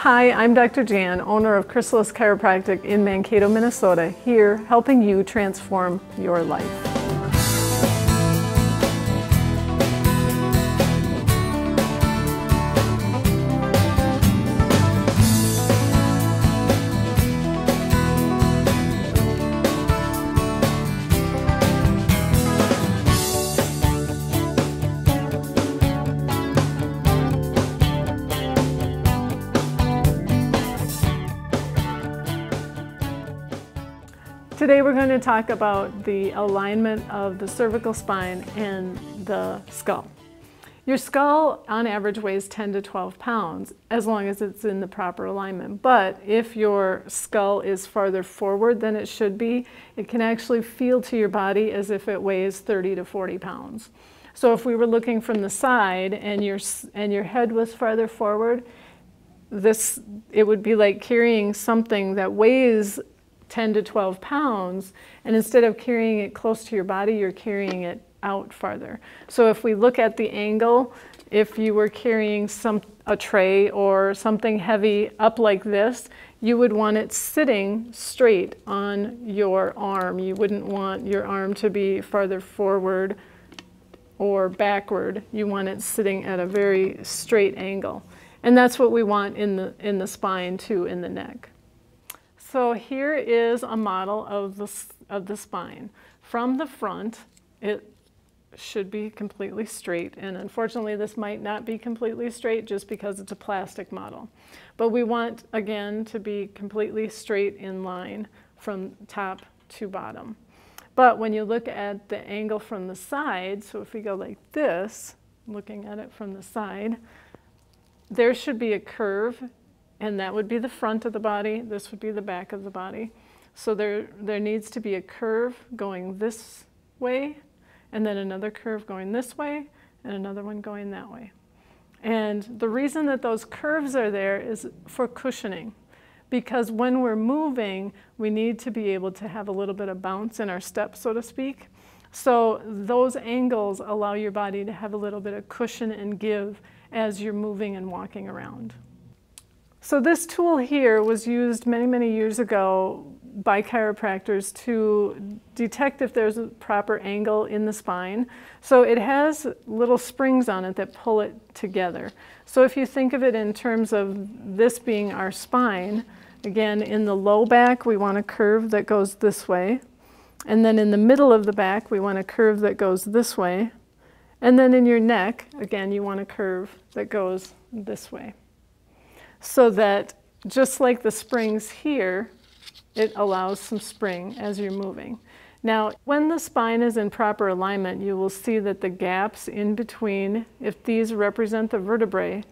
Hi, I'm Dr. Jan, owner of Chrysalis Chiropractic in Mankato, Minnesota, here helping you transform your life. Today we're going to talk about the alignment of the cervical spine and the skull. Your skull on average weighs 10 to 12 pounds as long as it's in the proper alignment. But if your skull is farther forward than it should be, it can actually feel to your body as if it weighs 30 to 40 pounds. So if we were looking from the side and your head was farther forward, it would be like carrying something that weighs 10 to 12 pounds, and instead of carrying it close to your body, you're carrying it out farther. So if we look at the angle, if you were carrying a tray or something heavy up like this, you would want it sitting straight on your arm. You wouldn't want your arm to be farther forward or backward. You want it sitting at a very straight angle. And that's what we want in the spine too, in the neck. So here is a model of the spine. From the front, it should be completely straight, and unfortunately this might not be completely straight just because it's a plastic model. But we want, again, to be completely straight in line from top to bottom. But when you look at the angle from the side, so if we go like this, looking at it from the side, there should be a curve. And that would be the front of the body, this would be the back of the body. So there needs to be a curve going this way, and then another curve going this way, and another one going that way. And the reason that those curves are there is for cushioning. Because when we're moving, we need to be able to have a little bit of bounce in our step, so to speak. So those angles allow your body to have a little bit of cushion and give as you're moving and walking around. So this tool here was used many, many years ago by chiropractors to detect if there's a proper angle in the spine. So it has little springs on it that pull it together. So if you think of it in terms of this being our spine, again, in the low back, we want a curve that goes this way. And then in the middle of the back, we want a curve that goes this way. And then in your neck, again, you want a curve that goes this way. So that just like the springs here, it allows some spring as you're moving. Now, when the spine is in proper alignment, you will see that the gaps in between, if these represent the vertebrae,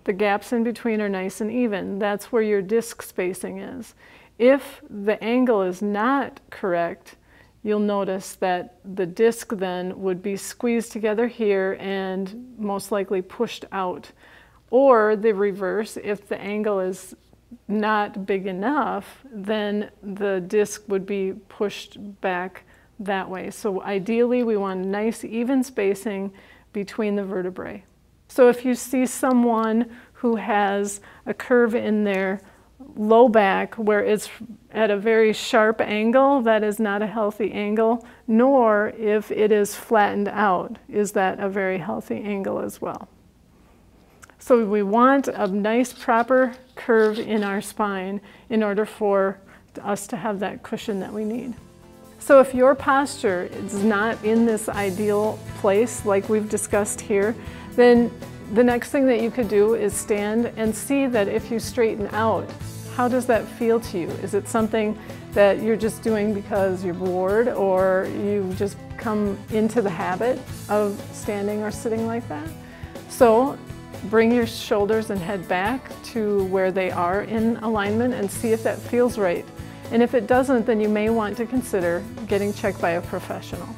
the gaps in between are nice and even. That's where your disc spacing is. If the angle is not correct, you'll notice that the disc then would be squeezed together here and most likely pushed out. Or the reverse, if the angle is not big enough, then the disc would be pushed back that way. So ideally, we want nice even spacing between the vertebrae. So if you see someone who has a curve in their low back where it's at a very sharp angle, that is not a healthy angle, nor if it is flattened out, is that a very healthy angle as well. So we want a nice proper curve in our spine in order for us to have that cushion that we need. So if your posture is not in this ideal place like we've discussed here, then the next thing that you could do is stand and see that if you straighten out, how does that feel to you? Is it something that you're just doing because you're bored, or you just come into the habit of standing or sitting like that? So bring your shoulders and head back to where they are in alignment and see if that feels right. And if it doesn't, then you may want to consider getting checked by a professional.